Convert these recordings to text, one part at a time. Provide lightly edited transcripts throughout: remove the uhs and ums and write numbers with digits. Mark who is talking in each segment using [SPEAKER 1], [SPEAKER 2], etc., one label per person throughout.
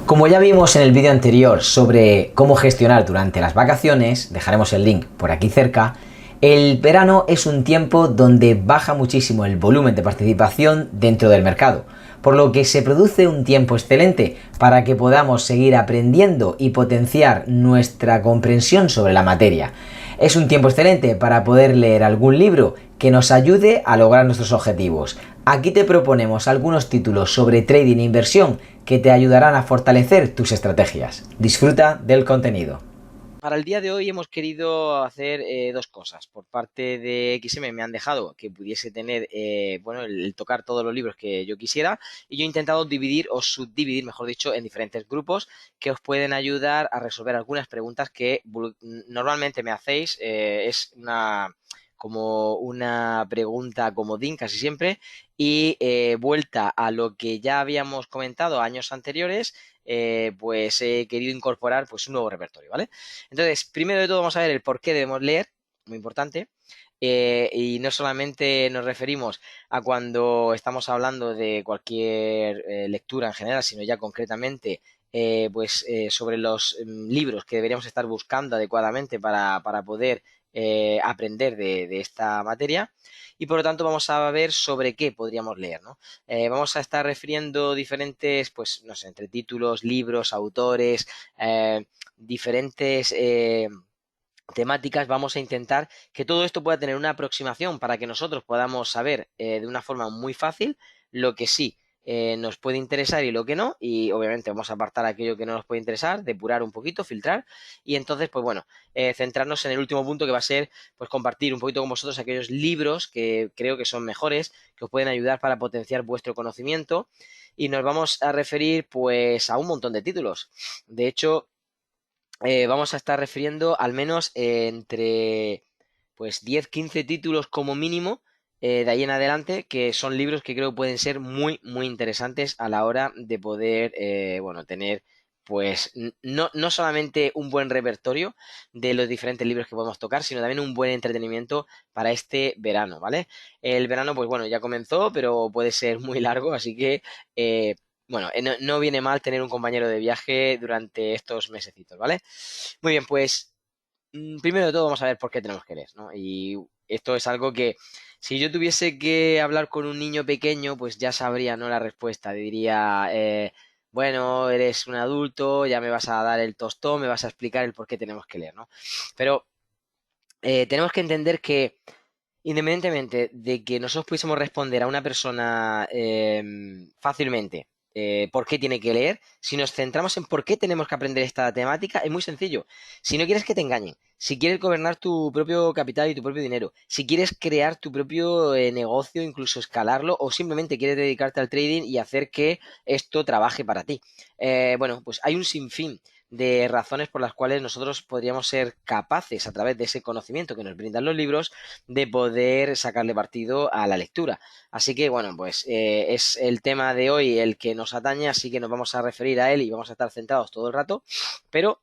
[SPEAKER 1] Como ya vimos en el vídeo anterior sobre cómo gestionar durante las vacaciones, dejaremos el link por aquí cerca, el verano es un tiempo donde baja muchísimo el volumen de participación dentro del mercado, por lo que se produce un tiempo excelente para que podamos seguir aprendiendo y potenciar nuestra comprensión sobre la materia. Es un tiempo excelente para poder leer algún libro que nos ayude a lograr nuestros objetivos. Aquí te proponemos algunos títulos sobre trading e inversión que te ayudarán a fortalecer tus estrategias. Disfruta del contenido.
[SPEAKER 2] Para el día de hoy hemos querido hacer dos cosas. Por parte de XM me han dejado que pudiese tener, bueno, el tocar todos los libros que yo quisiera y yo he intentado dividir o subdividir, mejor dicho, en diferentes grupos que os pueden ayudar a resolver algunas preguntas que normalmente me hacéis. Es como una pregunta comodín casi siempre y vuelta a lo que ya habíamos comentado años anteriores, pues he querido incorporar pues un nuevo repertorio, ¿vale? Entonces, primero de todo vamos a ver el por qué debemos leer, muy importante. Y no solamente nos referimos a cuando estamos hablando de cualquier lectura en general, sino ya concretamente sobre los libros que deberíamos estar buscando adecuadamente para poder aprender de esta materia. Y por lo tanto vamos a ver sobre qué podríamos leer, ¿no? Vamos a estar refiriendo diferentes, pues no sé, entre títulos, libros, autores, diferentes temáticas. Vamos a intentar que todo esto pueda tener una aproximación para que nosotros podamos saber de una forma muy fácil lo que sí nos puede interesar y lo que no, y obviamente vamos a apartar aquello que no nos puede interesar, depurar un poquito, filtrar, y entonces, pues bueno, centrarnos en el último punto que va a ser, pues compartir un poquito con vosotros aquellos libros que creo que son mejores, que os pueden ayudar para potenciar vuestro conocimiento, y nos vamos a referir pues a un montón de títulos. De hecho, vamos a estar refiriendo al menos entre pues 10 15 títulos como mínimo, de ahí en adelante, que son libros que creo que pueden ser muy, muy interesantes a la hora de poder, bueno, tener pues no solamente un buen repertorio de los diferentes libros que podemos tocar, sino también un buen entretenimiento para este verano, ¿vale? El verano, pues bueno, ya comenzó, pero puede ser muy largo, así que bueno, no viene mal tener un compañero de viaje durante estos mesecitos, ¿vale? Muy bien, pues primero de todo vamos a ver por qué tenemos que leer, ¿no? Y esto es algo que si yo tuviese que hablar con un niño pequeño, pues ya sabría, ¿no? La respuesta. Diría, bueno, eres un adulto, ya me vas a dar el tostón, me vas a explicar el por qué tenemos que leer, ¿no? Pero tenemos que entender que independientemente de que nosotros pudiésemos responder a una persona fácilmente por qué tiene que leer, si nos centramos en por qué tenemos que aprender esta temática, es muy sencillo. Si no quieres que te engañen, si quieres gobernar tu propio capital y tu propio dinero, si quieres crear tu propio negocio, incluso escalarlo, o simplemente quieres dedicarte al trading y hacer que esto trabaje para ti. Bueno, pues hay un sinfín de razones por las cuales nosotros podríamos ser capaces, a través de ese conocimiento que nos brindan los libros, de poder sacarle partido a la lectura. Así que, bueno, pues es el tema de hoy el que nos atañe, así que nos vamos a referir a él y vamos a estar centrados todo el rato, pero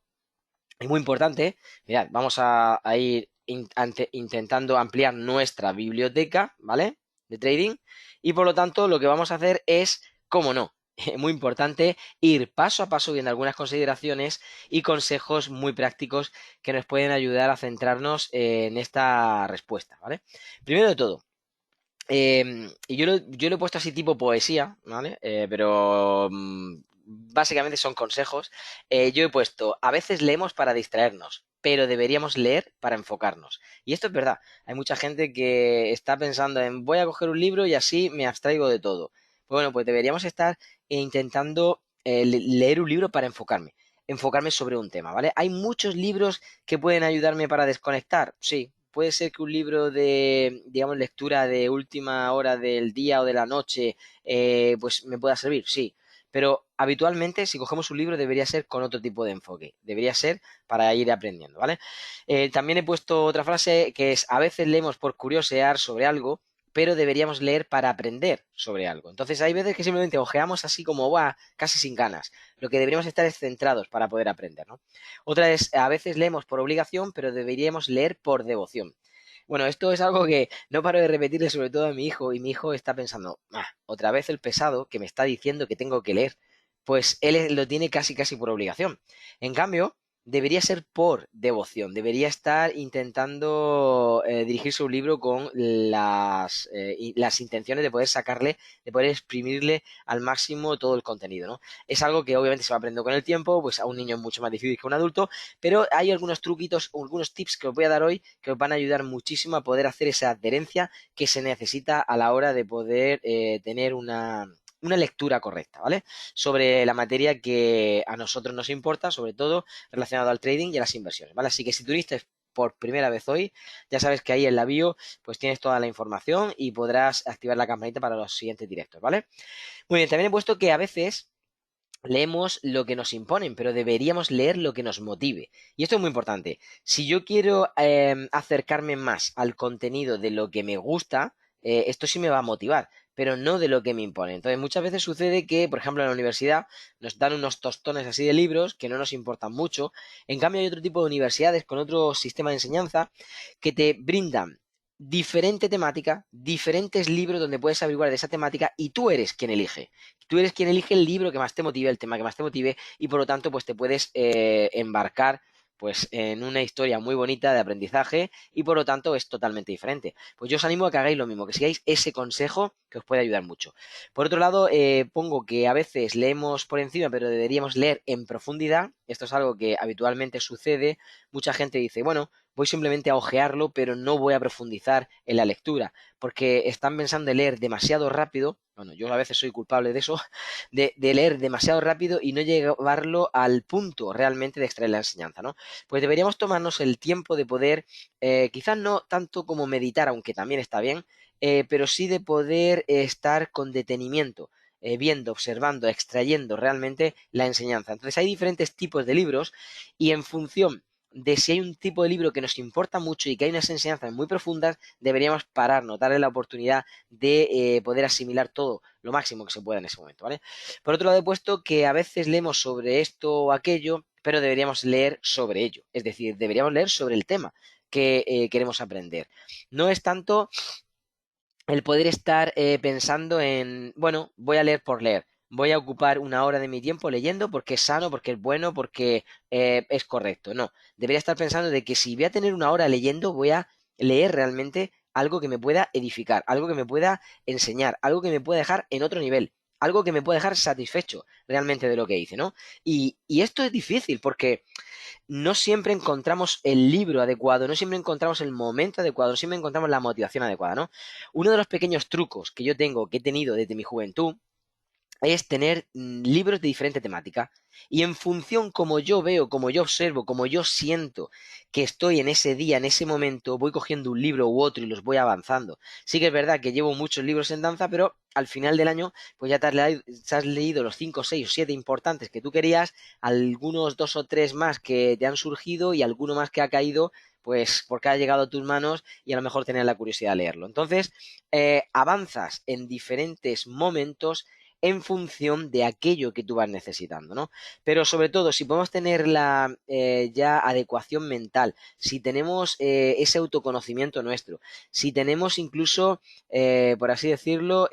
[SPEAKER 2] es muy importante, mirad, vamos a ir intentando ampliar nuestra biblioteca, ¿vale? De trading, y por lo tanto lo que vamos a hacer es, cómo no, muy importante, ir paso a paso viendo algunas consideraciones y consejos muy prácticos que nos pueden ayudar a centrarnos en esta respuesta, ¿vale? Primero de todo, y yo lo he puesto así tipo poesía, ¿vale? Pero básicamente son consejos. Yo he puesto, a veces leemos para distraernos, pero deberíamos leer para enfocarnos. Y esto es verdad. Hay mucha gente que está pensando en voy a coger un libro y así me abstraigo de todo. Bueno, pues deberíamos estar intentando leer un libro para enfocarme sobre un tema, ¿vale? Hay muchos libros que pueden ayudarme para desconectar, sí. Puede ser que un libro de, digamos, lectura de última hora del día o de la noche, pues me pueda servir, sí. Pero habitualmente, si cogemos un libro, debería ser con otro tipo de enfoque. Debería ser para ir aprendiendo, ¿vale? También he puesto otra frase que es, a veces leemos por curiosear sobre algo, pero deberíamos leer para aprender sobre algo. Entonces hay veces que simplemente ojeamos así como va, casi sin ganas. Lo que deberíamos estar es centrados para poder aprender, ¿no? Otra es, a veces leemos por obligación, pero deberíamos leer por devoción. Bueno, esto es algo que no paro de repetirle sobre todo a mi hijo, y mi hijo está pensando, otra vez el pesado que me está diciendo que tengo que leer. pues él lo tiene casi casi por obligación. En cambio, debería ser por devoción, debería estar intentando dirigirse un libro con las intenciones de poder sacarle, de poder exprimirle al máximo todo el contenido, ¿no? Es algo que obviamente se va aprendiendo con el tiempo, pues a un niño es mucho más difícil que a un adulto, pero hay algunos truquitos, algunos tips que os voy a dar hoy que os van a ayudar muchísimo a poder hacer esa adherencia que se necesita a la hora de poder tener una lectura correcta, ¿vale? Sobre la materia que a nosotros nos importa, sobre todo relacionado al trading y a las inversiones, ¿vale? Así que si tú viniste por primera vez hoy, ya sabes que ahí en la bio pues tienes toda la información y podrás activar la campanita para los siguientes directos, ¿vale? Muy bien, también he puesto que a veces leemos lo que nos imponen, pero deberíamos leer lo que nos motive. Y esto es muy importante. Si yo quiero acercarme más al contenido de lo que me gusta, esto sí me va a motivar, pero no de lo que me imponen. Entonces, muchas veces sucede que, por ejemplo, en la universidad nos dan unos tostones así de libros que no nos importan mucho. En cambio, hay otro tipo de universidades con otro sistema de enseñanza que te brindan diferente temática, diferentes libros donde puedes averiguar de esa temática y tú eres quien elige. Tú eres quien elige el libro que más te motive, el tema que más te motive y por lo tanto pues te puedes embarcar pues en una historia muy bonita de aprendizaje y por lo tanto es totalmente diferente. Pues yo os animo a que hagáis lo mismo, que sigáis ese consejo que os puede ayudar mucho. Por otro lado, pongo que a veces leemos por encima, pero deberíamos leer en profundidad. Esto es algo que habitualmente sucede. Mucha gente dice, bueno, voy simplemente a ojearlo, pero no voy a profundizar en la lectura, porque están pensando en leer demasiado rápido. Bueno, yo a veces soy culpable de eso, de leer demasiado rápido y no llevarlo al punto realmente de extraer la enseñanza, ¿no? Pues deberíamos tomarnos el tiempo de poder, quizás no tanto como meditar, aunque también está bien, pero sí de poder estar con detenimiento, viendo, observando, extrayendo realmente la enseñanza. Entonces hay diferentes tipos de libros y en función de si hay un tipo de libro que nos importa mucho y que hay unas enseñanzas muy profundas, deberíamos pararnos, darle la oportunidad de poder asimilar todo lo máximo que se pueda en ese momento, ¿vale? Por otro lado, he puesto que a veces leemos sobre esto o aquello, pero deberíamos leer sobre ello, es decir, deberíamos leer sobre el tema que queremos aprender. No es tanto el poder estar pensando en, bueno, voy a leer por leer. Voy a ocupar una hora de mi tiempo leyendo porque es sano, porque es bueno, porque es correcto. No, debería estar pensando de que si voy a tener una hora leyendo, voy a leer realmente algo que me pueda edificar, algo que me pueda enseñar, algo que me pueda dejar en otro nivel, algo que me pueda dejar satisfecho realmente de lo que hice, ¿no? Y esto es difícil porque no siempre encontramos el libro adecuado, no siempre encontramos el momento adecuado, no siempre encontramos la motivación adecuada, ¿no? Uno de los pequeños trucos que yo tengo, que he tenido desde mi juventud, es tener libros de diferente temática. Y en función como yo veo, como yo observo, como yo siento que estoy en ese día, en ese momento, voy cogiendo un libro u otro y los voy avanzando. Sí que es verdad que llevo muchos libros en danza, pero al final del año, pues ya te has leído los 5, 6 o 7 importantes que tú querías, algunos 2 o 3 más que te han surgido y alguno más que ha caído, pues porque ha llegado a tus manos y a lo mejor tenías la curiosidad de leerlo. Entonces, avanzas en diferentes momentos en función de aquello que tú vas necesitando, ¿no? Pero sobre todo, si podemos tener la ya adecuación mental, si tenemos ese autoconocimiento nuestro, si tenemos incluso, por así decirlo,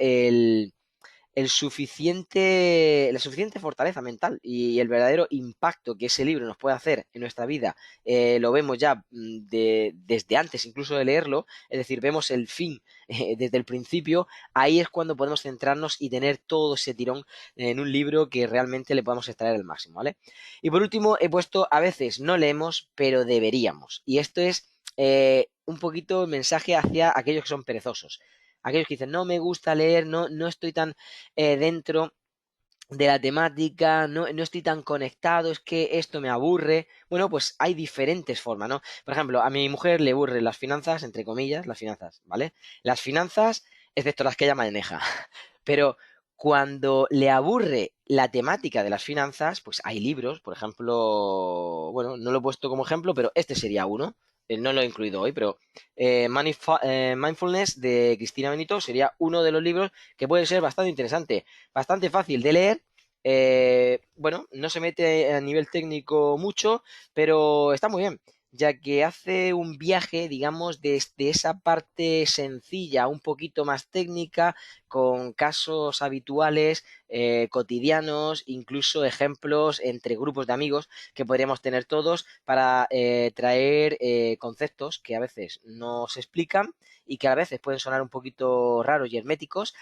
[SPEAKER 2] la suficiente fortaleza mental y el verdadero impacto que ese libro nos puede hacer en nuestra vida, lo vemos ya desde antes incluso de leerlo, es decir, vemos el fin desde el principio, ahí es cuando podemos centrarnos y tener todo ese tirón en un libro que realmente le podamos extraer el máximo, ¿vale? Y por último, he puesto, a veces no leemos, pero deberíamos. Y esto es un poquito el mensaje hacia aquellos que son perezosos, aquellos que dicen, no me gusta leer, no estoy tan dentro de la temática, no estoy tan conectado, es que esto me aburre. Bueno, pues hay diferentes formas, ¿no? Por ejemplo, a mi mujer le aburren las finanzas, entre comillas, las finanzas, ¿vale? Las finanzas, excepto las que ella maneja. Pero cuando le aburre la temática de las finanzas, pues hay libros, por ejemplo, bueno, no lo he puesto como ejemplo, pero este sería uno. No lo he incluido hoy, pero Mindfulness de Cristina Benito sería uno de los libros que puede ser bastante interesante, bastante fácil de leer. Bueno, no se mete a nivel técnico mucho, pero está muy bien, ya que hace un viaje, digamos, desde esa parte sencilla, un poquito más técnica, con casos habituales, cotidianos, incluso ejemplos entre grupos de amigos que podríamos tener todos para traer conceptos que a veces no se explican y que a veces pueden sonar un poquito raros y herméticos,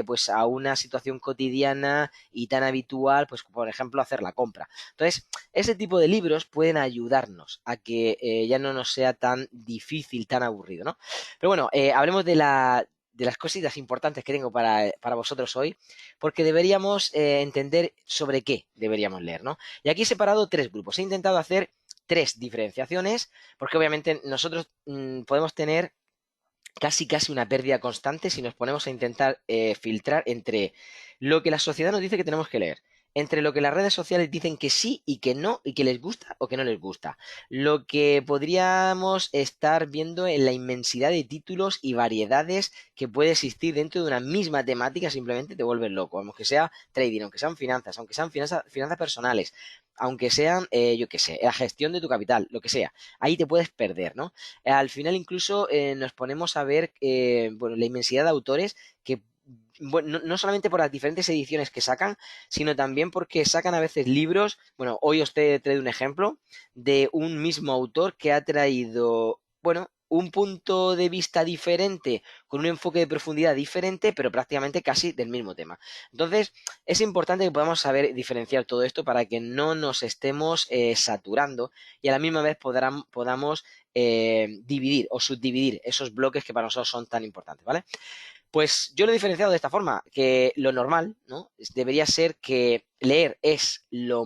[SPEAKER 2] pues a una situación cotidiana y tan habitual, pues por ejemplo hacer la compra. Entonces, ese tipo de libros pueden ayudarnos a que ya no nos sea tan difícil, tan aburrido, ¿no? Pero bueno, hablemos de las cositas importantes que tengo para vosotros hoy, porque deberíamos entender sobre qué deberíamos leer, ¿no? Y aquí he separado tres grupos. He intentado hacer tres diferenciaciones, porque obviamente nosotros podemos tener casi una pérdida constante si nos ponemos a intentar filtrar entre lo que la sociedad nos dice que tenemos que leer, entre lo que las redes sociales dicen que sí y que no, y que les gusta o que no les gusta, lo que podríamos estar viendo en la inmensidad de títulos y variedades que puede existir dentro de una misma temática, simplemente te vuelves loco, aunque sea trading, aunque sean finanzas personales, aunque sean, yo qué sé, la gestión de tu capital, lo que sea, ahí te puedes perder, ¿no? Al final incluso nos ponemos a ver bueno, la inmensidad de autores que bueno, no solamente por las diferentes ediciones que sacan, sino también porque sacan a veces libros. Bueno, hoy os he traído un ejemplo de un mismo autor que ha traído, bueno, un punto de vista diferente, con un enfoque de profundidad diferente, pero prácticamente casi del mismo tema. Entonces, es importante que podamos saber diferenciar todo esto para que no nos estemos saturando y a la misma vez podamos dividir o subdividir esos bloques que para nosotros son tan importantes, ¿vale? Pues yo lo he diferenciado de esta forma, que lo normal, ¿no? Debería ser que leer es lo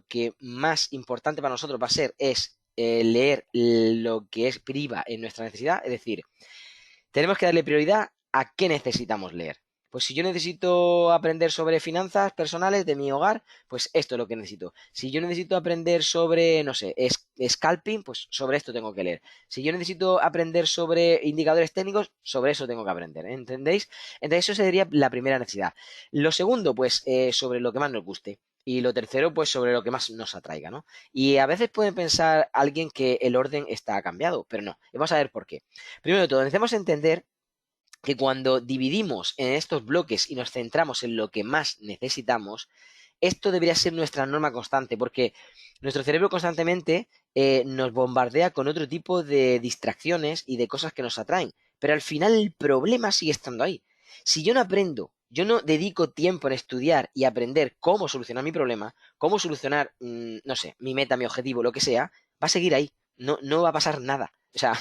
[SPEAKER 2] que más importante para nosotros va a ser, es leer lo que es priva en nuestra necesidad, es decir, tenemos que darle prioridad a qué necesitamos leer. Pues si yo necesito aprender sobre finanzas personales de mi hogar, pues esto es lo que necesito. Si yo necesito aprender sobre, no sé, scalping, pues sobre esto tengo que leer. Si yo necesito aprender sobre indicadores técnicos, sobre eso tengo que aprender, ¿eh? ¿Entendéis? Entonces eso sería la primera necesidad. Lo segundo, pues sobre lo que más nos guste. Y lo tercero, pues sobre lo que más nos atraiga, ¿no? Y a veces puede pensar alguien que el orden está cambiado, pero no. Y vamos a ver por qué. Primero de todo, necesitamos entender que cuando dividimos en estos bloques y nos centramos en lo que más necesitamos, esto debería ser nuestra norma constante, porque nuestro cerebro constantemente nos bombardea con otro tipo de distracciones y de cosas que nos atraen, pero al final el problema sigue estando ahí. Si yo no aprendo, yo no dedico tiempo en estudiar y aprender cómo solucionar mi problema, cómo solucionar, no sé, mi meta, mi objetivo, lo que sea, va a seguir ahí, no va a pasar nada. O sea,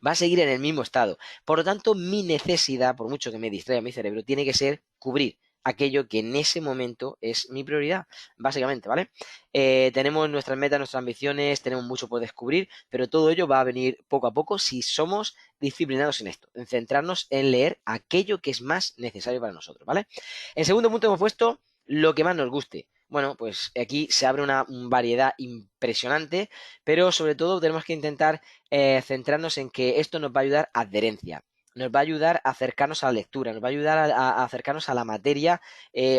[SPEAKER 2] va a seguir en el mismo estado. Por lo tanto, mi necesidad, por mucho que me distraiga mi cerebro, tiene que ser cubrir aquello que en ese momento es mi prioridad, básicamente, ¿vale? Tenemos nuestras metas, nuestras ambiciones, tenemos mucho por descubrir, pero todo ello va a venir poco a poco si somos disciplinados en esto, en centrarnos en leer aquello que es más necesario para nosotros, ¿vale? En segundo punto hemos puesto lo que más nos guste. Bueno, pues aquí se abre una variedad impresionante, pero sobre todo tenemos que intentar centrarnos en que esto nos va a ayudar a adherencia, nos va a ayudar a acercarnos a la lectura, nos va a ayudar a acercarnos a la materia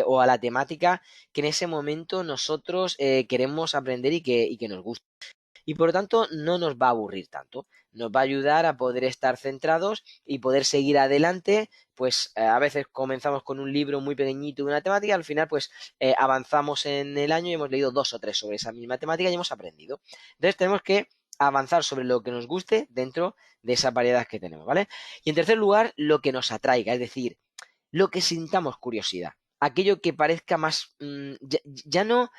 [SPEAKER 2] o a la temática que en ese momento nosotros queremos aprender y que nos gusta. Y por lo tanto no nos va a aburrir tanto, nos va a ayudar a poder estar centrados y poder seguir adelante, pues a veces comenzamos con un libro muy pequeñito de una temática, al final pues avanzamos en el año y hemos leído dos o tres sobre esa misma temática y hemos aprendido. Entonces tenemos que avanzar sobre lo que nos guste dentro de esa variedad que tenemos, ¿vale? Y en tercer lugar, lo que nos atraiga, es decir, lo que sintamos curiosidad, aquello que parezca más, ya no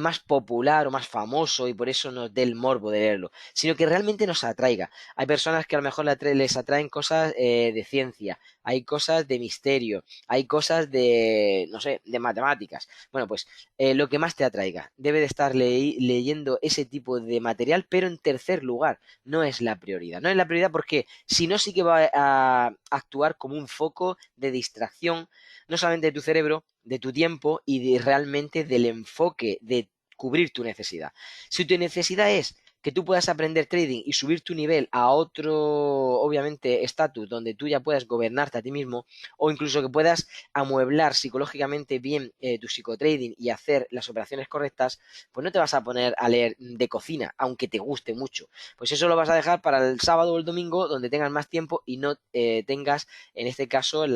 [SPEAKER 2] más popular o más famoso y por eso nos dé el morbo de leerlo, sino que realmente nos atraiga. Hay personas que a lo mejor les atraen cosas de ciencia, hay cosas de misterio, hay cosas de, no sé, de matemáticas. Bueno, pues lo que más te atraiga. Debe de estar leyendo ese tipo de material, pero en tercer lugar, no es la prioridad. No es la prioridad porque si no sí que va a actuar como un foco de distracción, no solamente de tu cerebro, de tu tiempo y realmente del enfoque de cubrir tu necesidad. Si tu necesidad es que tú puedas aprender trading y subir tu nivel a otro, obviamente, estatus donde tú ya puedas gobernarte a ti mismo o incluso que puedas amueblar psicológicamente bien tu psicotrading y hacer las operaciones correctas, pues no te vas a poner a leer de cocina, aunque te guste mucho. Pues eso lo vas a dejar para el sábado o el domingo donde tengas más tiempo y no tengas, en este caso,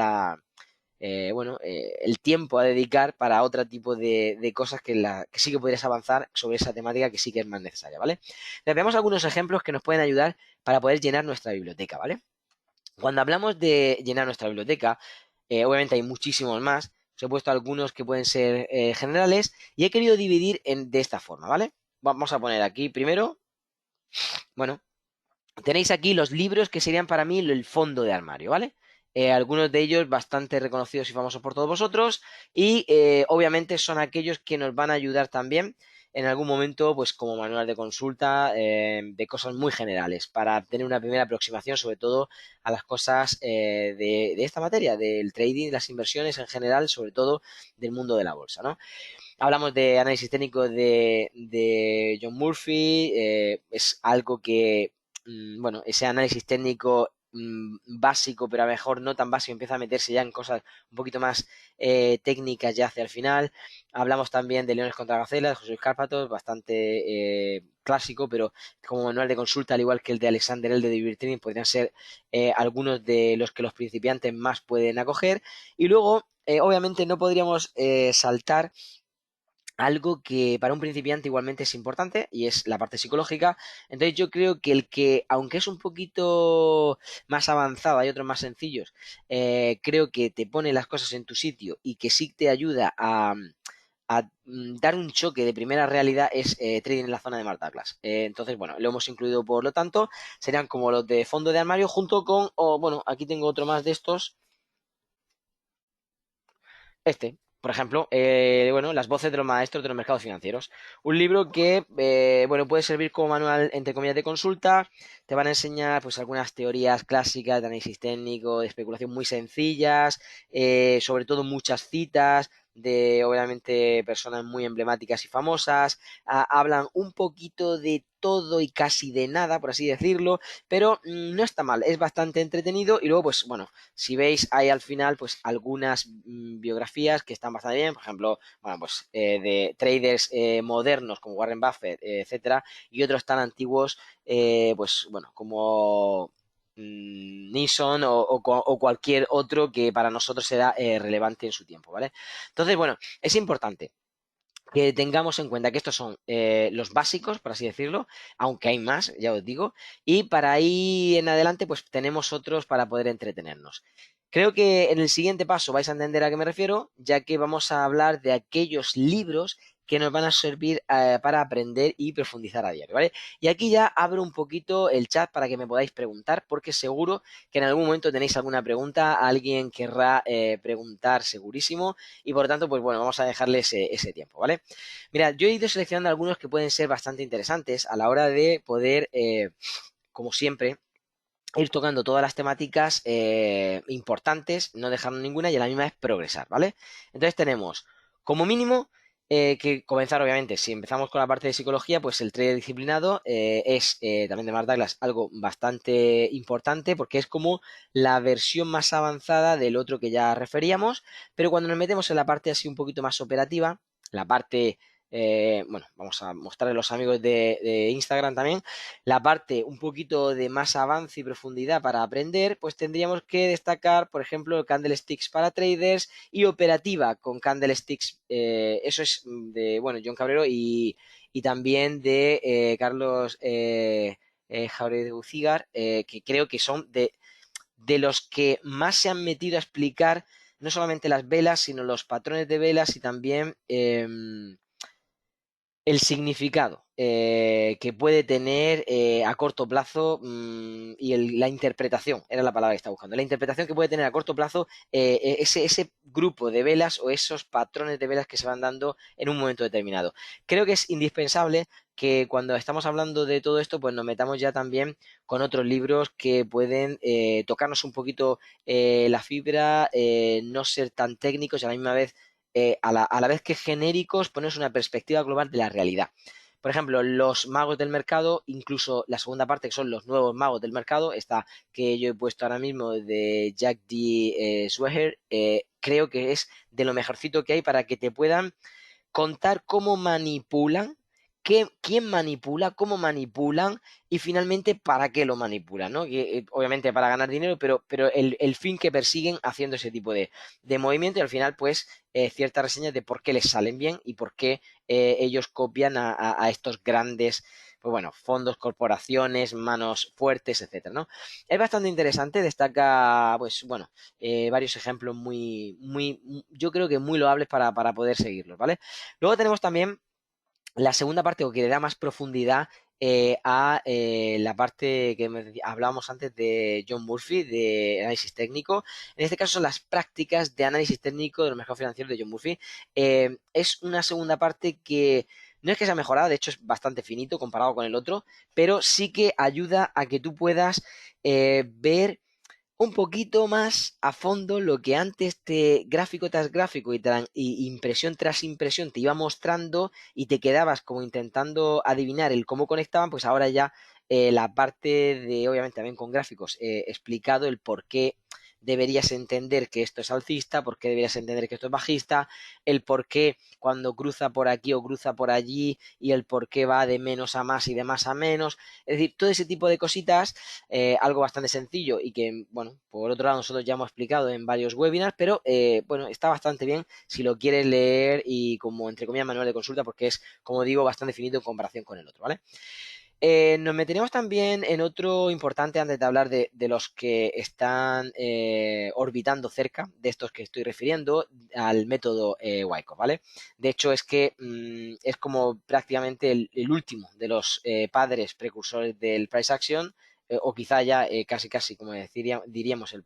[SPEAKER 2] el tiempo a dedicar para otro tipo de cosas que sí que podrías avanzar sobre esa temática que sí que es más necesaria, ¿vale? Entonces, veamos algunos ejemplos que nos pueden ayudar para poder llenar nuestra biblioteca, ¿vale? Cuando hablamos de llenar nuestra biblioteca, obviamente hay muchísimos más. Os he puesto algunos que pueden ser generales y he querido dividir de esta forma, ¿vale? Vamos a poner aquí primero, bueno, tenéis aquí los libros que serían para mí el fondo de armario, ¿vale? Algunos de ellos bastante reconocidos y famosos por todos vosotros y obviamente son aquellos que nos van a ayudar también en algún momento, pues como manual de consulta de cosas muy generales para tener una primera aproximación sobre todo a las cosas de esta materia, del trading, las inversiones en general, sobre todo del mundo de la bolsa, ¿no? Hablamos de análisis técnico de John Murphy, es algo que, bueno, ese análisis técnico básico, pero a lo mejor no tan básico, empieza a meterse ya en cosas un poquito más técnicas ya hacia el final. Hablamos también de Leones contra Gacelas, José Luis Cárpatos, bastante clásico, pero como manual de consulta, al igual que el de Alexander el de Divir Trading, podrían ser algunos de los que los principiantes más pueden acoger. Y luego, obviamente, no podríamos saltar algo que para un principiante igualmente es importante y es la parte psicológica. Entonces yo creo que el que, aunque es un poquito más avanzado, hay otros más sencillos, creo que te pone las cosas en tu sitio y que sí te ayuda a dar un choque de primera realidad es Trading en la zona de Mark Douglas. Entonces, bueno, lo hemos incluido por lo tanto, serían como los de fondo de armario junto con, bueno, aquí tengo otro más de estos, por ejemplo, bueno, Las voces de los maestros de los mercados financieros. Un libro que, bueno, puede servir como manual, entre comillas, de consulta. Te van a enseñar, pues, algunas teorías clásicas de análisis técnico, de especulación muy sencillas, sobre todo muchas citas de, obviamente, personas muy emblemáticas y famosas. Hablan un poquito de todo y casi de nada, por así decirlo, pero no está mal, es bastante entretenido y luego, pues, bueno, si veis, hay al final pues algunas biografías que están bastante bien, por ejemplo, bueno, pues de traders modernos como Warren Buffett, etcétera, y otros tan antiguos, pues bueno, como Nixon o cualquier otro que para nosotros será relevante en su tiempo, ¿vale? Entonces, bueno, es importante que tengamos en cuenta que estos son los básicos, por así decirlo, aunque hay más, ya os digo, y para ahí en adelante pues tenemos otros para poder entretenernos. Creo que en el siguiente paso vais a entender a qué me refiero, ya que vamos a hablar de aquellos libros que nos van a servir para aprender y profundizar a diario, ¿vale? Y aquí ya abro un poquito el chat para que me podáis preguntar, porque seguro que en algún momento tenéis alguna pregunta, alguien querrá preguntar segurísimo, y por tanto, pues bueno, vamos a dejarle ese tiempo, ¿vale? Mira, yo he ido seleccionando algunos que pueden ser bastante interesantes a la hora de poder, como siempre, ir tocando todas las temáticas importantes, no dejando ninguna y a la misma vez progresar, ¿vale? Entonces tenemos, como mínimo, que comenzar, obviamente, si empezamos con la parte de psicología, pues el trader disciplinado es, también de Mark Douglas, algo bastante importante porque es como la versión más avanzada del otro que ya referíamos, pero cuando nos metemos en la parte así un poquito más operativa, la parte, bueno, vamos a mostrarle a los amigos de Instagram también, la parte un poquito de más avance y profundidad para aprender, pues tendríamos que destacar, por ejemplo, el Candlesticks para traders y operativa con Candlesticks. Eso es de, bueno, John Cabrero y también de Carlos Jauregui de Ucígar, que creo que son de los que más se han metido a explicar no solamente las velas, sino los patrones de velas y también el significado que puede tener a corto plazo y la interpretación, era la palabra que estaba buscando, la interpretación que puede tener a corto plazo ese grupo de velas o esos patrones de velas que se van dando en un momento determinado. Creo que es indispensable que cuando estamos hablando de todo esto, pues nos metamos ya también con otros libros que pueden tocarnos un poquito la fibra, no ser tan técnicos y a la misma vez a la vez que genéricos, pones una perspectiva global de la realidad. Por ejemplo, los magos del mercado, incluso la segunda parte que son los nuevos magos del mercado, esta que yo he puesto ahora mismo de Jack D. Sweher, creo que es de lo mejorcito que hay para que te puedan contar cómo manipulan quién manipula, cómo manipulan y finalmente para qué lo manipulan, ¿no? Que, obviamente para ganar dinero, pero el fin que persiguen haciendo ese tipo de movimiento y al final pues ciertas reseñas de por qué les salen bien y por qué ellos copian a estos grandes, pues bueno, fondos, corporaciones, manos fuertes, etcétera, ¿no? Es bastante interesante, destaca, pues bueno, varios ejemplos yo creo que muy loables para poder seguirlos, ¿vale? Luego tenemos también la segunda parte, o que le da más profundidad a la parte que hablábamos antes de John Murphy, de análisis técnico. En este caso son las prácticas de análisis técnico de los mercados financieros de John Murphy. Es una segunda parte que no es que sea mejorada, de hecho es bastante finito comparado con el otro, pero sí que ayuda a que tú puedas ver un poquito más a fondo lo que antes te gráfico tras gráfico y impresión tras impresión te iba mostrando y te quedabas como intentando adivinar el cómo conectaban, pues ahora ya la parte de, obviamente también con gráficos, explicado el por qué deberías entender que esto es alcista, por qué deberías entender que esto es bajista, el por qué cuando cruza por aquí o cruza por allí y el por qué va de menos a más y de más a menos. Es decir, todo ese tipo de cositas, algo bastante sencillo y que, bueno, por otro lado nosotros ya hemos explicado en varios webinars, pero bueno, está bastante bien si lo quieres leer y como entre comillas manual de consulta porque es, como digo, bastante finito en comparación con el otro, ¿vale? Nos meteremos también en otro importante antes de hablar de los que están orbitando cerca de estos que estoy refiriendo al método Wyckoff, ¿vale? De hecho, es que es como prácticamente el último de los padres precursores del price action, o quizá ya casi casi, como diríamos,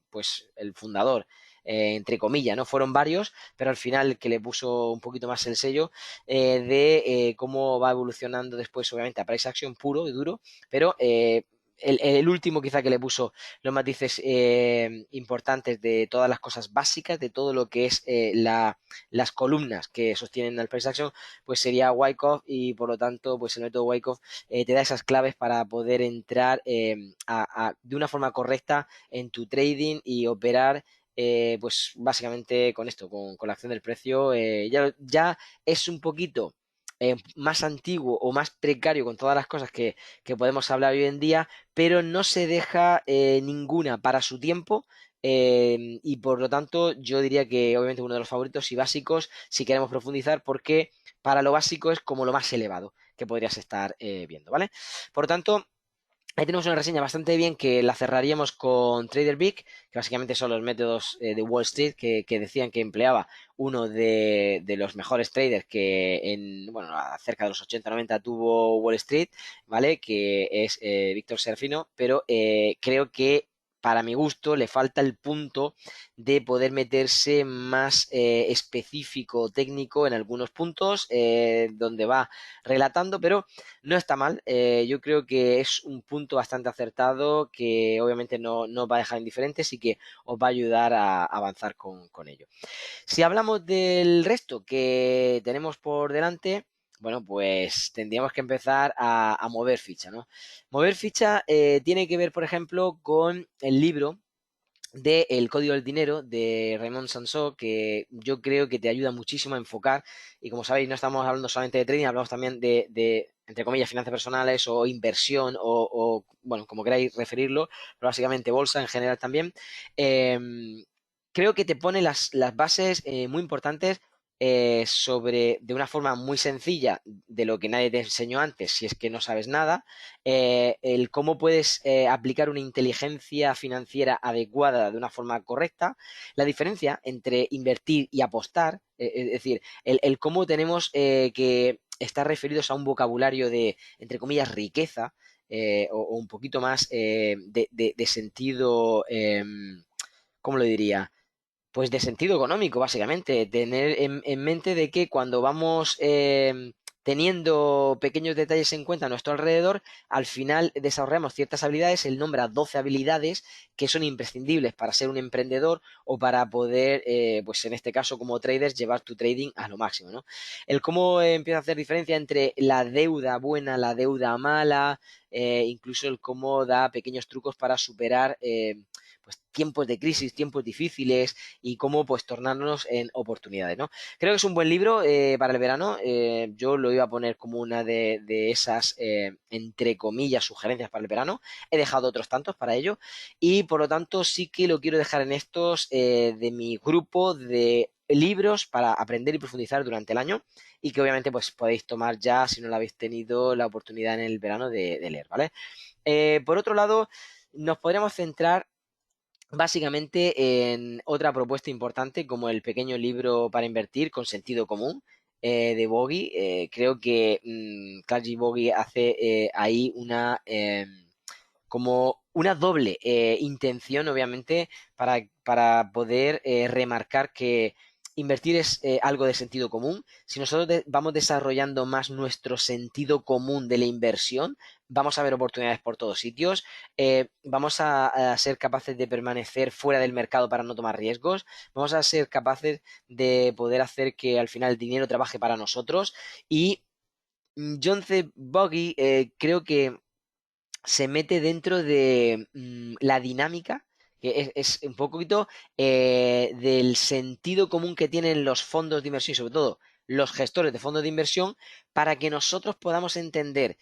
[SPEAKER 2] pues, el fundador, entre comillas, ¿no? Fueron varios, pero al final el que le puso un poquito más el sello de cómo va evolucionando después, obviamente, a price action puro y duro, pero el último quizá que le puso los matices importantes de todas las cosas básicas, de todo lo que es las columnas que sostienen al price action, pues sería Wyckoff y por lo tanto, pues el método Wyckoff te da esas claves para poder entrar de una forma correcta en tu trading y operar pues básicamente con esto, con la acción del precio, ya es un poquito más antiguo o más precario con todas las cosas que podemos hablar hoy en día, pero no se deja ninguna para su tiempo. Y por lo tanto, yo diría que obviamente uno de los favoritos y básicos si queremos profundizar, porque para lo básico es como lo más elevado que podrías estar viendo, ¿vale? Por lo tanto, ahí tenemos una reseña bastante bien que la cerraríamos con Trader Big, que básicamente son los métodos de Wall Street que decían que empleaba uno de los mejores traders que bueno, cerca de los 80-90 tuvo Wall Street, ¿vale? Que es Víctor Serafino, pero creo que para mi gusto le falta el punto de poder meterse más específico, técnico en algunos puntos, donde va relatando, pero no está mal. Yo creo que es un punto bastante acertado que obviamente no va a dejar indiferentes y que os va a ayudar a avanzar con ello. Si hablamos del resto que tenemos por delante, bueno, pues tendríamos que empezar a mover ficha, ¿no? Mover ficha tiene que ver, por ejemplo, con el libro de El Código del Dinero de Raymond Sansó, que yo creo que te ayuda muchísimo a enfocar. Y como sabéis, no estamos hablando solamente de trading, hablamos también entre comillas, finanzas personales o inversión bueno, como queráis referirlo, pero básicamente bolsa en general también. Eh, Creo que te pone las bases muy importantes de una forma muy sencilla de lo que nadie te enseñó antes, si es que no sabes nada, el cómo puedes aplicar una inteligencia financiera adecuada de una forma correcta, la diferencia entre invertir y apostar, es decir, el cómo tenemos que estar referidos a un vocabulario de, entre comillas, riqueza, o un poquito más de sentido, ¿cómo lo diría? Pues de sentido económico, básicamente. Tener en mente de que cuando vamos teniendo pequeños detalles en cuenta a nuestro alrededor, al final desarrollamos ciertas habilidades. Él nombra 12 habilidades que son imprescindibles para ser un emprendedor o para poder, pues en este caso como traders, llevar tu trading a lo máximo, ¿no? El cómo empieza a hacer diferencia entre la deuda buena, la deuda mala, incluso el cómo da pequeños trucos para superar pues tiempos de crisis, tiempos difíciles y cómo pues tornarnos en oportunidades, ¿no? Creo que es un buen libro para el verano. Yo lo iba a poner como una de esas, entre comillas, sugerencias para el verano. He dejado otros tantos para ello y por lo tanto sí que lo quiero dejar en estos de mi grupo de libros para aprender y profundizar durante el año y que obviamente pues podéis tomar ya si no lo habéis tenido la oportunidad en el verano de leer, ¿vale? Por otro lado, nos podríamos centrar básicamente en otra propuesta importante como el pequeño libro para invertir con sentido común de Boggy. Creo que Clark G. Boggy hace ahí como una doble intención, obviamente, para poder remarcar que invertir es algo de sentido común. Si nosotros vamos desarrollando más nuestro sentido común de la inversión, vamos a ver oportunidades por todos sitios, vamos a ser capaces de permanecer fuera del mercado para no tomar riesgos, vamos a ser capaces de poder hacer que al final el dinero trabaje para nosotros y John C. Buggy creo que se mete dentro de la dinámica, que es un poquito del sentido común que tienen los fondos de inversión y sobre todo los gestores de fondos de inversión para que nosotros podamos entender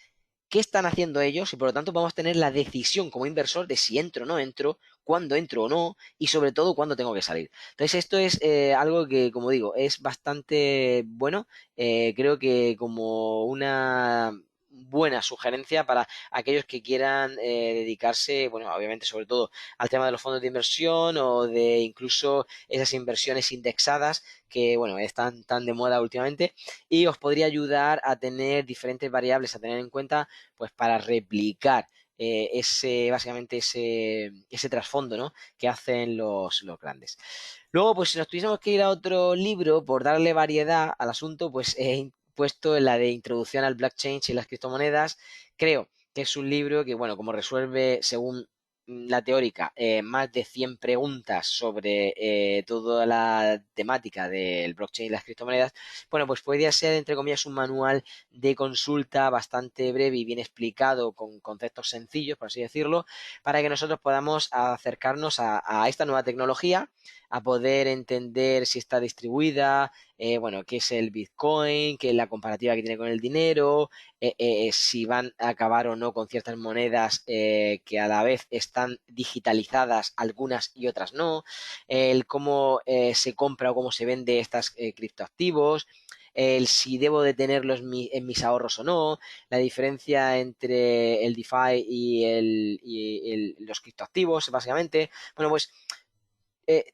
[SPEAKER 2] qué están haciendo ellos y por lo tanto vamos a tener la decisión como inversor de si entro o no entro, cuándo entro o no y sobre todo cuándo tengo que salir. Entonces esto es algo que, como digo, es bastante bueno. Creo que como una buena sugerencia para aquellos que quieran dedicarse, bueno, obviamente sobre todo al tema de los fondos de inversión o de incluso esas inversiones indexadas que, bueno, están tan de moda últimamente y os podría ayudar a tener diferentes variables a tener en cuenta pues para replicar básicamente ese trasfondo, ¿no? Que hacen los grandes. Luego, pues si nos tuviésemos que ir a otro libro, por darle variedad al asunto, pues he puesto la de Introducción al Blockchain y las criptomonedas. Creo que es un libro que, bueno, como resuelve, según la teórica, más de 100 preguntas sobre toda la temática del blockchain y las criptomonedas, bueno, pues podría ser, entre comillas, un manual de consulta bastante breve y bien explicado con conceptos sencillos, por así decirlo, para que nosotros podamos acercarnos a esta nueva tecnología, a poder entender si está distribuida, bueno, qué es el Bitcoin, qué es la comparativa que tiene con el dinero, si van a acabar o no con ciertas monedas que a la vez están digitalizadas, algunas y otras no, el cómo se compra o cómo se vende estas criptoactivos, el si debo de tenerlos en mis ahorros o no, la diferencia entre el DeFi los criptoactivos, básicamente. Bueno, pues eh,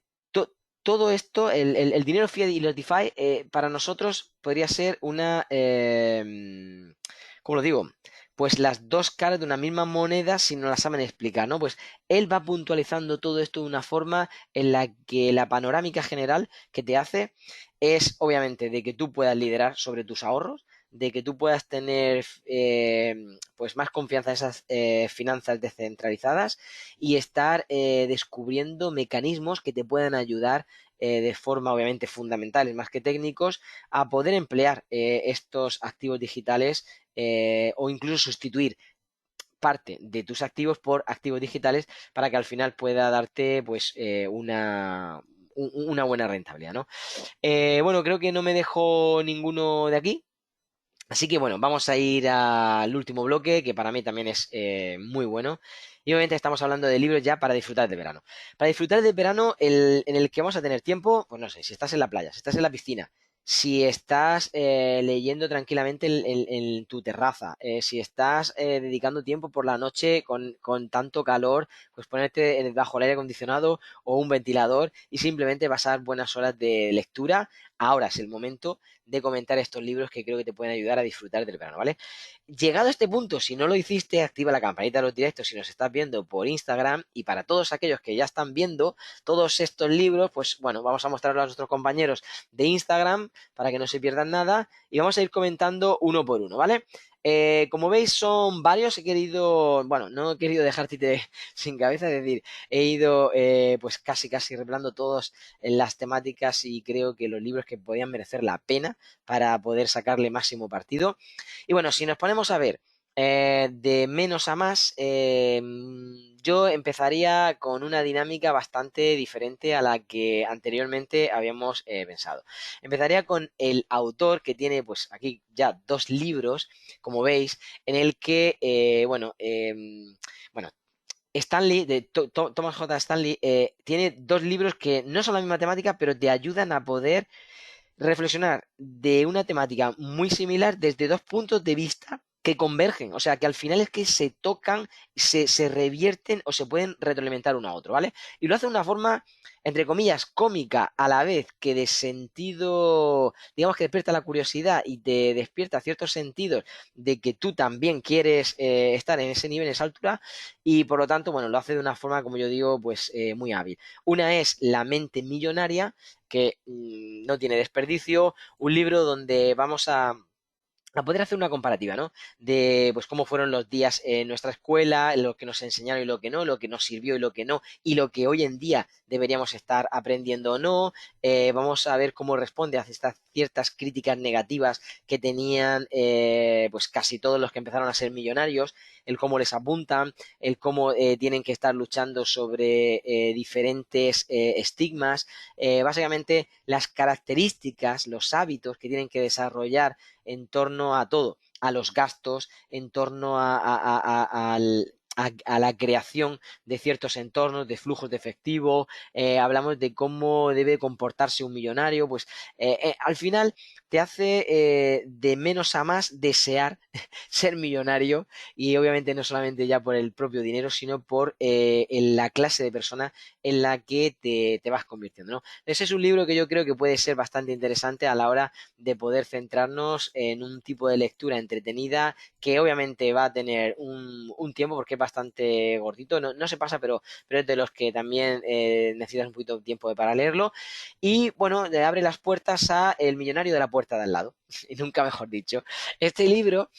[SPEAKER 2] todo esto, el dinero fiat y los DeFi, para nosotros podría ser ¿cómo lo digo? Pues las dos caras de una misma moneda si no las saben explicar, ¿no? Pues él va puntualizando todo esto de una forma en la que la panorámica general que te hace es, obviamente, de que tú puedas liderar sobre tus ahorros, de que tú puedas tener pues más confianza en esas finanzas descentralizadas y estar descubriendo mecanismos que te puedan ayudar de forma obviamente fundamentales más que técnicos a poder emplear estos activos digitales o incluso sustituir parte de tus activos por activos digitales para que al final pueda darte pues una buena rentabilidad, ¿no? Bueno, creo que no me dejo ninguno de aquí. Así que bueno, vamos a ir al último bloque, que para mí también es muy bueno. Y obviamente estamos hablando de libros ya para disfrutar del verano. Para disfrutar del verano en el que vamos a tener tiempo, pues no sé, si estás en la playa, si estás en la piscina, si estás leyendo tranquilamente en tu terraza, si estás dedicando tiempo por la noche con tanto calor, pues ponerte bajo el aire acondicionado o un ventilador y simplemente pasar buenas horas de lectura. Ahora es el momento de comentar estos libros que creo que te pueden ayudar a disfrutar del verano, ¿vale? Llegado a este punto, si no lo hiciste, activa la campanita de los directos si nos estás viendo por Instagram y para todos aquellos que ya están viendo todos estos libros, pues bueno, vamos a mostrarlos a nuestros compañeros de Instagram para que no se pierdan nada y vamos a ir comentando uno por uno, ¿vale? Como veis son varios, he querido, bueno, no he querido dejar títere sin cabeza, es decir, he ido pues casi revelando todas las temáticas y creo que los libros que podían merecer la pena para poder sacarle máximo partido. Y bueno, si nos ponemos a ver De menos a más, yo empezaría con una dinámica bastante diferente a la que anteriormente habíamos pensado. Empezaría con el autor que tiene, pues aquí ya dos libros, como veis, en el que, bueno, Stanley, Thomas J. Stanley, tiene dos libros que no son la misma temática, pero te ayudan a poder reflexionar de una temática muy similar desde dos puntos de vista que convergen, o sea, que al final es que se tocan, se revierten o se pueden retroalimentar uno a otro, ¿vale? Y lo hace de una forma, entre comillas, cómica, a la vez que de sentido, digamos que despierta la curiosidad y te despierta ciertos sentidos de que tú también quieres estar en ese nivel, en esa altura, y por lo tanto, bueno, lo hace de una forma, como yo digo, pues muy hábil. Una es La mente millonaria, que no tiene desperdicio, un libro donde vamos a poder hacer una comparativa, ¿no? De pues cómo fueron los días en nuestra escuela, lo que nos enseñaron y lo que no, lo que nos sirvió y lo que no, y lo que hoy en día deberíamos estar aprendiendo o no. Vamos a ver cómo responde a estas ciertas críticas negativas que tenían pues casi todos los que empezaron a ser millonarios, el cómo les apuntan, el cómo tienen que estar luchando sobre diferentes estigmas, básicamente las características, los hábitos que tienen que desarrollar en torno a todo, a los gastos, en torno a la creación de ciertos entornos, de flujos de efectivo, hablamos de cómo debe comportarse un millonario, pues al final te hace de menos a más desear ser millonario y obviamente no solamente ya por el propio dinero, sino por la clase de persona en la que te vas convirtiendo, ¿no? Ese es un libro que yo creo que puede ser bastante interesante a la hora de poder centrarnos en un tipo de lectura entretenida que obviamente va a tener un tiempo porque es bastante gordito, no, no se pasa, pero es de los que también necesitas un poquito de tiempo para leerlo y bueno, le abre las puertas a El millonario de la puerta de al lado, y nunca mejor dicho. Este libro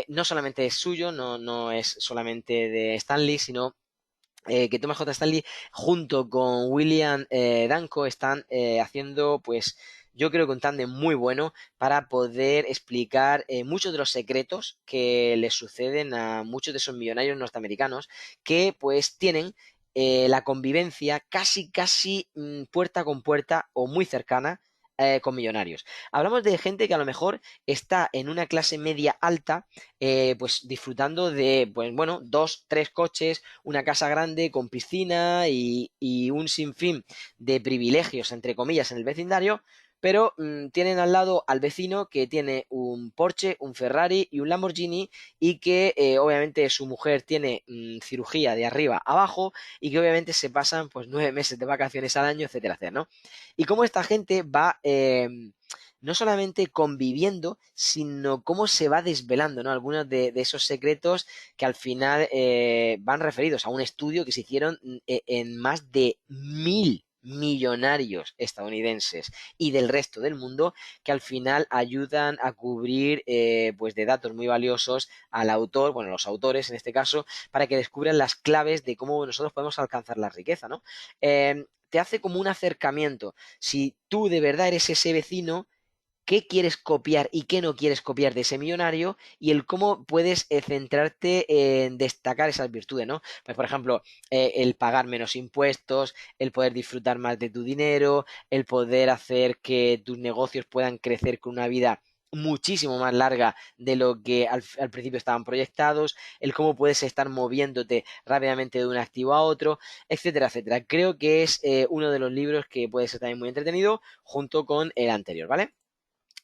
[SPEAKER 2] no solamente es suyo, no, no es solamente de Stanley, sino que Thomas J. Stanley junto con William Danko están haciendo, pues, yo creo que un tándem muy bueno para poder explicar muchos de los secretos que les suceden a muchos de esos millonarios norteamericanos que, pues, tienen la convivencia casi, casi puerta con puerta o muy cercana con millonarios. Hablamos de gente que a lo mejor está en una clase media alta, pues disfrutando de, pues bueno, dos, tres coches, una casa grande con piscina y un sinfín de privilegios, entre comillas, en el vecindario, pero tienen al lado al vecino que tiene un Porsche, un Ferrari y un Lamborghini y que obviamente su mujer tiene cirugía de arriba a abajo y que obviamente se pasan pues 9 meses de vacaciones al año, etcétera, etcétera, ¿no? Y cómo esta gente va no solamente conviviendo, sino cómo se va desvelando, ¿no? Algunos de esos secretos que al final van referidos a un estudio que se hicieron en más de 1.000 millonarios estadounidenses y del resto del mundo que al final ayudan a cubrir pues de datos muy valiosos al autor, bueno, los autores en este caso, para que descubran las claves de cómo nosotros podemos alcanzar la riqueza, ¿no? Te hace como un acercamiento. Si tú de verdad eres ese vecino, qué quieres copiar y qué no quieres copiar de ese millonario y el cómo puedes centrarte en destacar esas virtudes, ¿no? Pues, por ejemplo, el pagar menos impuestos, el poder disfrutar más de tu dinero, el poder hacer que tus negocios puedan crecer con una vida muchísimo más larga de lo que al principio estaban proyectados, el cómo puedes estar moviéndote rápidamente de un activo a otro, etcétera, etcétera. Creo que es uno de los libros que puede ser también muy entretenido junto con el anterior, ¿vale?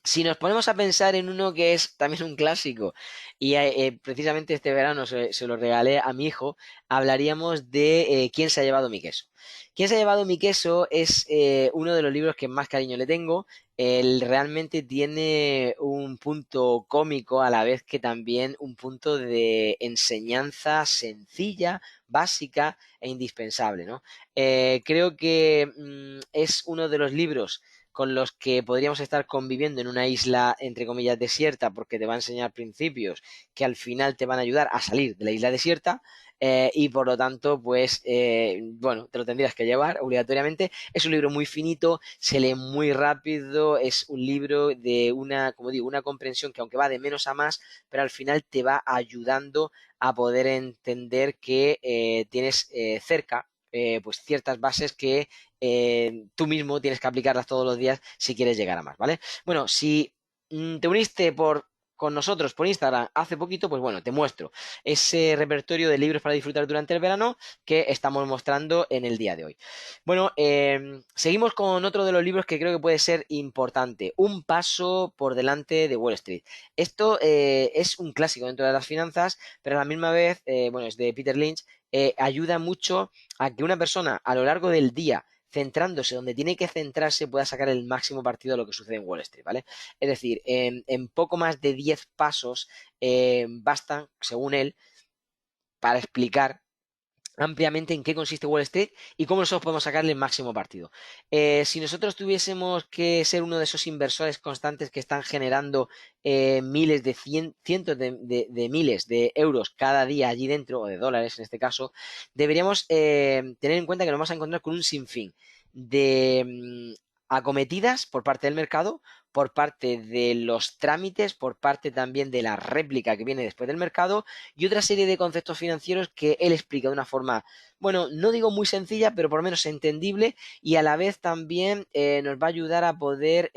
[SPEAKER 2] Si nos ponemos a pensar en uno que es también un clásico, y precisamente este verano se lo regalé a mi hijo, hablaríamos de ¿Quién se ha llevado mi queso? ¿Quién se ha llevado mi queso? Es uno de los libros que más cariño le tengo. Él realmente tiene un punto cómico a la vez que también un punto de enseñanza sencilla, básica e indispensable, ¿no? Creo que es uno de los libros con los que podríamos estar conviviendo en una isla, entre comillas, desierta, porque te va a enseñar principios que al final te van a ayudar a salir de la isla desierta. Y por lo tanto, pues, bueno, te lo tendrías que llevar obligatoriamente. Es un libro muy finito, se lee muy rápido, es un libro de una, como digo, una comprensión que aunque va de menos a más, pero al final te va ayudando a poder entender que tienes cerca pues ciertas bases que tú mismo tienes que aplicarlas todos los días si quieres llegar a más, ¿vale? Bueno, si te uniste con nosotros por Instagram hace poquito, pues bueno, te muestro ese repertorio de libros para disfrutar durante el verano que estamos mostrando en el día de hoy. Bueno, seguimos con otro de los libros que creo que puede ser importante, Un paso por delante de Wall Street. Esto es un clásico dentro de las finanzas, pero a la misma vez, bueno, es de Peter Lynch, ayuda mucho a que una persona a lo largo del día, centrándose donde tiene que centrarse, pueda sacar el máximo partido de lo que sucede en Wall Street, ¿vale? Es decir, en poco más de 10 pasos bastan, según él, para explicar ampliamente en qué consiste Wall Street y cómo nosotros podemos sacarle el máximo partido. Si nosotros tuviésemos que ser uno de esos inversores constantes que están generando miles de cientos de miles de euros cada día allí dentro, o de dólares en este caso, deberíamos tener en cuenta que nos vamos a encontrar con un sinfín de acometidas por parte del mercado, por parte de los trámites, por parte también de la réplica que viene después del mercado y otra serie de conceptos financieros que él explica de una forma, bueno, no digo muy sencilla, pero por lo menos entendible y a la vez también nos va a ayudar a poder,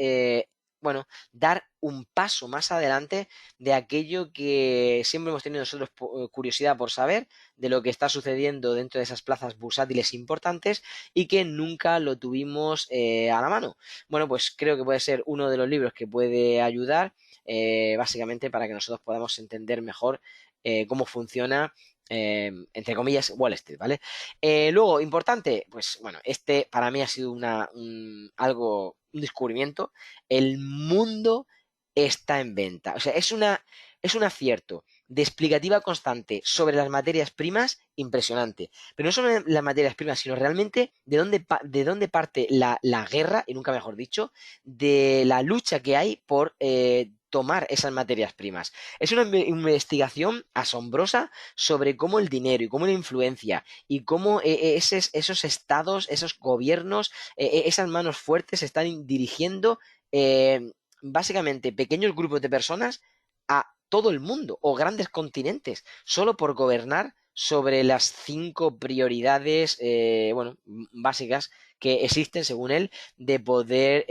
[SPEAKER 2] bueno, dar un paso más adelante de aquello que siempre hemos tenido nosotros curiosidad por saber, de lo que está sucediendo dentro de esas plazas bursátiles importantes y que nunca lo tuvimos a la mano. Bueno, pues creo que puede ser uno de los libros que puede ayudar básicamente para que nosotros podamos entender mejor cómo funciona, entre comillas, Wall Street, ¿vale? Luego, importante, pues bueno, este para mí ha sido algo, un descubrimiento. El mundo está en venta. O sea, es un acierto de explicativa constante sobre las materias primas impresionante. Pero no solo las materias primas, sino realmente de dónde parte la guerra, y nunca mejor dicho, de la lucha que hay por tomar esas materias primas. Es una investigación asombrosa sobre cómo el dinero y cómo la influencia y cómo esos estados, esos gobiernos, esas manos fuertes están dirigiendo básicamente pequeños grupos de personas a todo el mundo o grandes continentes, solo por gobernar sobre las 5 prioridades, bueno, básicas que existen, según él, de poder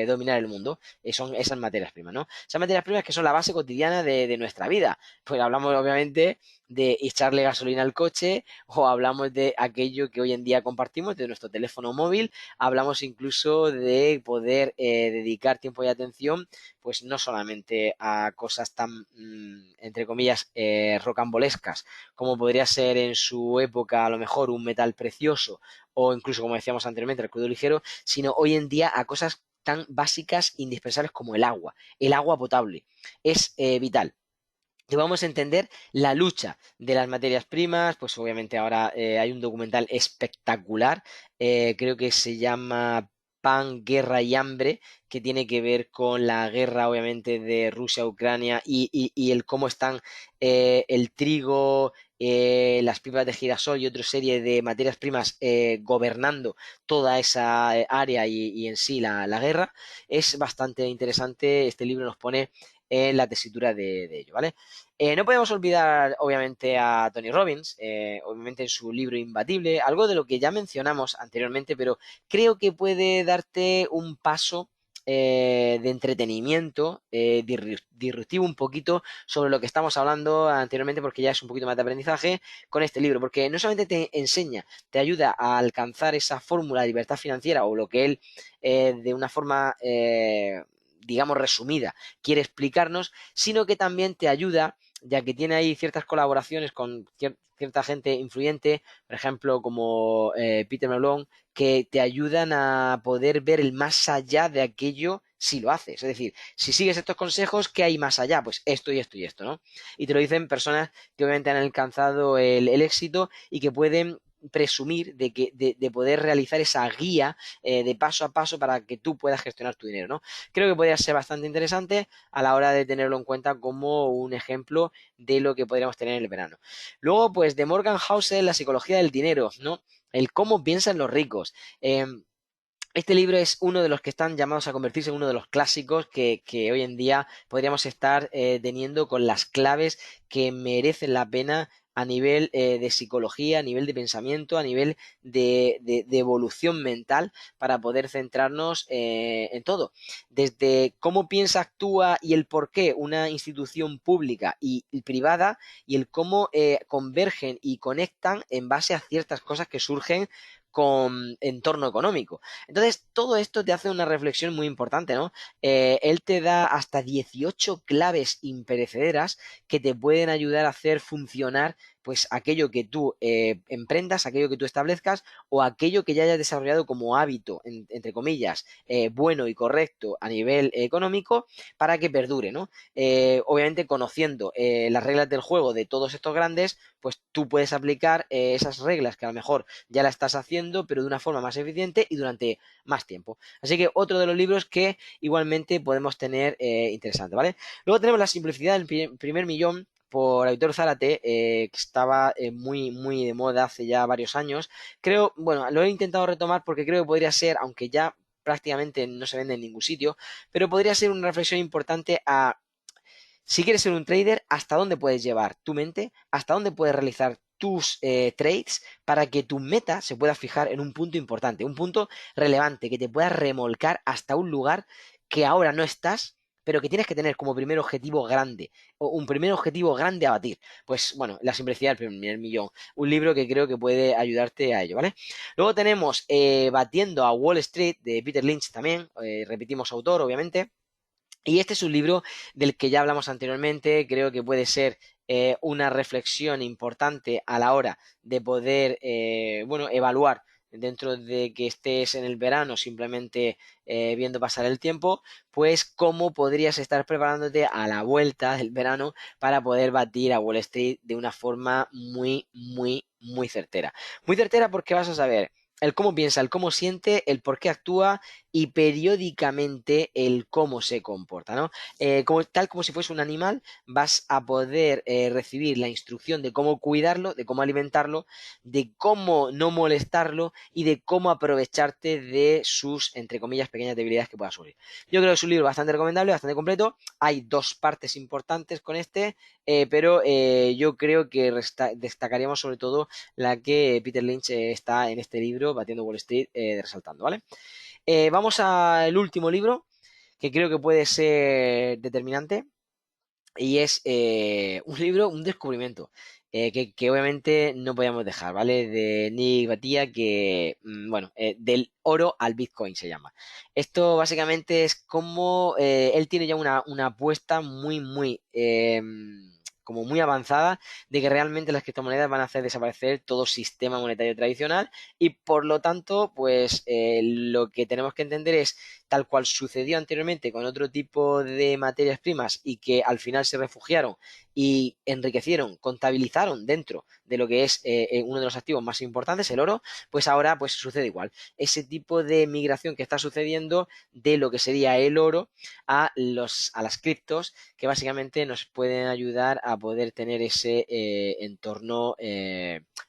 [SPEAKER 2] dominar el mundo. Son esas materias primas, ¿no? Esas materias primas que son la base cotidiana de nuestra vida. Pues hablamos, obviamente, de echarle gasolina al coche o hablamos de aquello que hoy en día compartimos, de nuestro teléfono móvil, hablamos incluso de poder dedicar tiempo y atención pues no solamente a cosas tan, entre comillas, rocambolescas, como podría ser en su época a lo mejor un metal precioso o incluso, como decíamos anteriormente, el crudo ligero, sino hoy en día a cosas tan básicas, indispensables como el agua potable. Es vital que vamos a entender la lucha de las materias primas, pues obviamente ahora hay un documental espectacular, creo que se llama Pan, Guerra y Hambre, que tiene que ver con la guerra obviamente de Rusia, Ucrania y el cómo están el trigo, las pipas de girasol y otra serie de materias primas gobernando toda esa área y en sí la guerra. Es bastante interesante, este libro nos pone en la tesitura de ello, ¿vale? No podemos olvidar, obviamente, a Tony Robbins, obviamente en su libro Imbatible, algo de lo que ya mencionamos anteriormente, pero creo que puede darte un paso de entretenimiento, disruptivo un poquito sobre lo que estamos hablando anteriormente, porque ya es un poquito más de aprendizaje con este libro, porque no solamente te enseña, te ayuda a alcanzar esa fórmula de libertad financiera o lo que él de una forma digamos resumida quiere explicarnos, sino que también te ayuda, ya que tiene ahí ciertas colaboraciones con cierta gente influyente, por ejemplo, como Peter Malone, que te ayudan a poder ver el más allá de aquello si lo haces. Es decir, si sigues estos consejos, ¿qué hay más allá? Pues esto y esto y esto, ¿no? Y te lo dicen personas que obviamente han alcanzado el éxito y que pueden presumir de poder realizar esa guía de paso a paso para que tú puedas gestionar tu dinero, ¿no? Creo que podría ser bastante interesante a la hora de tenerlo en cuenta como un ejemplo de lo que podríamos tener en el verano. Luego, pues de Morgan Housel, La psicología del dinero, ¿no? El cómo piensan los ricos. Este libro es uno de los que están llamados a convertirse en uno de los clásicos que hoy en día podríamos estar teniendo con las claves que merecen la pena a nivel de psicología, a nivel de pensamiento, a nivel de evolución mental para poder centrarnos en todo. Desde cómo piensa, actúa y el por qué una institución pública y privada y el cómo convergen y conectan en base a ciertas cosas que surgen con entorno económico. Entonces, todo esto te hace una reflexión muy importante, ¿no? Él te da hasta 18 claves imperecederas que te pueden ayudar a hacer funcionar pues aquello que tú emprendas, aquello que tú establezcas o aquello que ya hayas desarrollado como hábito, entre comillas, bueno y correcto a nivel económico para que perdure, ¿no? Obviamente conociendo las reglas del juego de todos estos grandes, pues tú puedes aplicar esas reglas que a lo mejor ya la estás haciendo, pero de una forma más eficiente y durante más tiempo. Así que otro de los libros que igualmente podemos tener interesante, ¿vale? Luego tenemos La simplicidad del primer millón por Aitor Zárate, que estaba muy de moda hace ya varios años. Creo, bueno, lo he intentado retomar porque creo que podría ser, aunque ya prácticamente no se vende en ningún sitio, pero podría ser una reflexión importante a si quieres ser un trader, ¿hasta dónde puedes llevar tu mente? ¿Hasta dónde puedes realizar tus trades para que tu meta se pueda fijar en un punto importante, un punto relevante, que te pueda remolcar hasta un lugar que ahora no estás, pero que tienes que tener como primer objetivo grande, o un primer objetivo grande a batir? Pues bueno, La simplicidad del primer millón, un libro que creo que puede ayudarte a ello, ¿vale? Luego tenemos Batiendo a Wall Street de Peter Lynch también, repetimos autor, obviamente. Y este es un libro del que ya hablamos anteriormente, creo que puede ser una reflexión importante a la hora de poder, bueno, evaluar dentro de que estés en el verano simplemente viendo pasar el tiempo, pues cómo podrías estar preparándote a la vuelta del verano para poder batir a Wall Street de una forma muy certera. Muy certera porque vas a saber el cómo piensa, el cómo siente, el por qué actúa y periódicamente el cómo se comporta, ¿no? Tal como si fuese un animal, vas a poder recibir la instrucción de cómo cuidarlo, de cómo alimentarlo, de cómo no molestarlo y de cómo aprovecharte de sus, entre comillas, pequeñas debilidades que pueda surgir. Yo creo que es un libro bastante recomendable, bastante completo. Hay dos partes importantes con este, pero yo creo que destacaríamos sobre todo la que Peter Lynch está en este libro, Batiendo Wall Street, resaltando, ¿vale? Vamos al último libro, que creo que puede ser determinante, y es un libro, un descubrimiento, que obviamente no podíamos dejar, ¿vale? De Nick Batia, que, bueno, del oro al Bitcoin se llama. Esto básicamente es como él tiene ya una apuesta como muy avanzada de que realmente las criptomonedas van a hacer desaparecer todo sistema monetario tradicional y por lo tanto, pues lo que tenemos que entender es tal cual sucedió anteriormente con otro tipo de materias primas y que al final se refugiaron y enriquecieron, contabilizaron dentro de lo que es uno de los activos más importantes, el oro, pues ahora pues sucede igual. Ese tipo de migración que está sucediendo de lo que sería el oro a las criptos, que básicamente nos pueden ayudar a poder tener ese entorno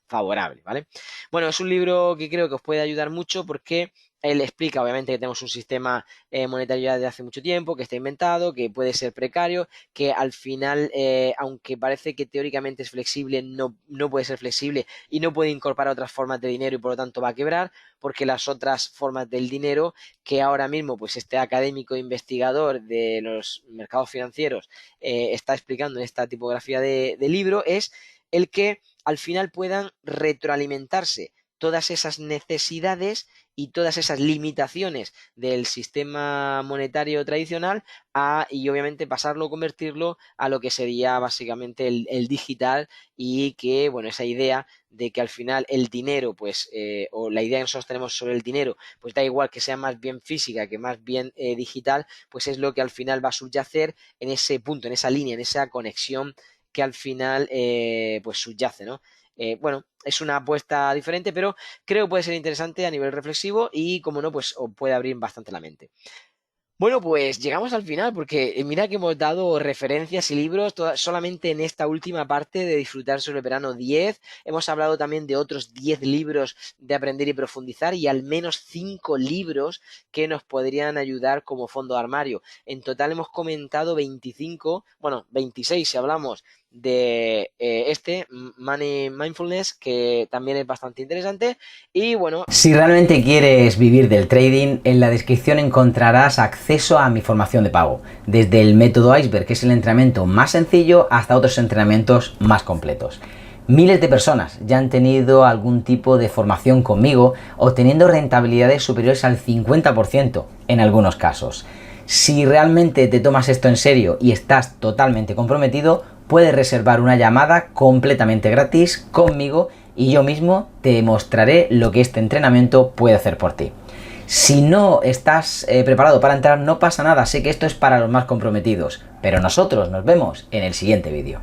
[SPEAKER 2] favorable, ¿vale? Bueno, es un libro que creo que os puede ayudar mucho porque él explica, obviamente, que tenemos un sistema monetario ya de hace mucho tiempo, que está inventado, que puede ser precario, que al final, aunque parece que teóricamente es flexible, no puede ser flexible y no puede incorporar otras formas de dinero y por lo tanto va a quebrar, porque las otras formas del dinero que ahora mismo, pues este académico investigador de los mercados financieros está explicando en esta tipografía de libro, es el que al final puedan retroalimentarse todas esas necesidades y todas esas limitaciones del sistema monetario tradicional y obviamente pasarlo, convertirlo a lo que sería básicamente el digital y que, bueno, esa idea de que al final el dinero, pues, o la idea que nosotros tenemos sobre el dinero, pues da igual que sea más bien física que más bien digital, pues es lo que al final va a subyacer en ese punto, en esa línea, en esa conexión que al final pues subyace, ¿no? Bueno, es una apuesta diferente, pero creo que puede ser interesante a nivel reflexivo y, como no, pues os puede abrir bastante la mente. Bueno, pues llegamos al final porque mira que hemos dado referencias y libros solamente en esta última parte de Disfrutar sobre el verano 10. Hemos hablado también de otros 10 libros de aprender y profundizar y al menos 5 libros que nos podrían ayudar como fondo de armario. En total hemos comentado 25, bueno, 26 si hablamos de Money Mindfulness, que también es bastante interesante. Y bueno,
[SPEAKER 1] si realmente quieres vivir del trading, en la descripción encontrarás acceso a mi formación de pago, desde el método Iceberg, que es el entrenamiento más sencillo, hasta otros entrenamientos más completos. Miles de personas ya han tenido algún tipo de formación conmigo, obteniendo rentabilidades superiores al 50% en algunos casos. Si realmente te tomas esto en serio y estás totalmente comprometido, puedes reservar una llamada completamente gratis conmigo y yo mismo te mostraré lo que este entrenamiento puede hacer por ti. Si no estás preparado para entrar, no pasa nada, sé que esto es para los más comprometidos, pero nosotros nos vemos en el siguiente vídeo.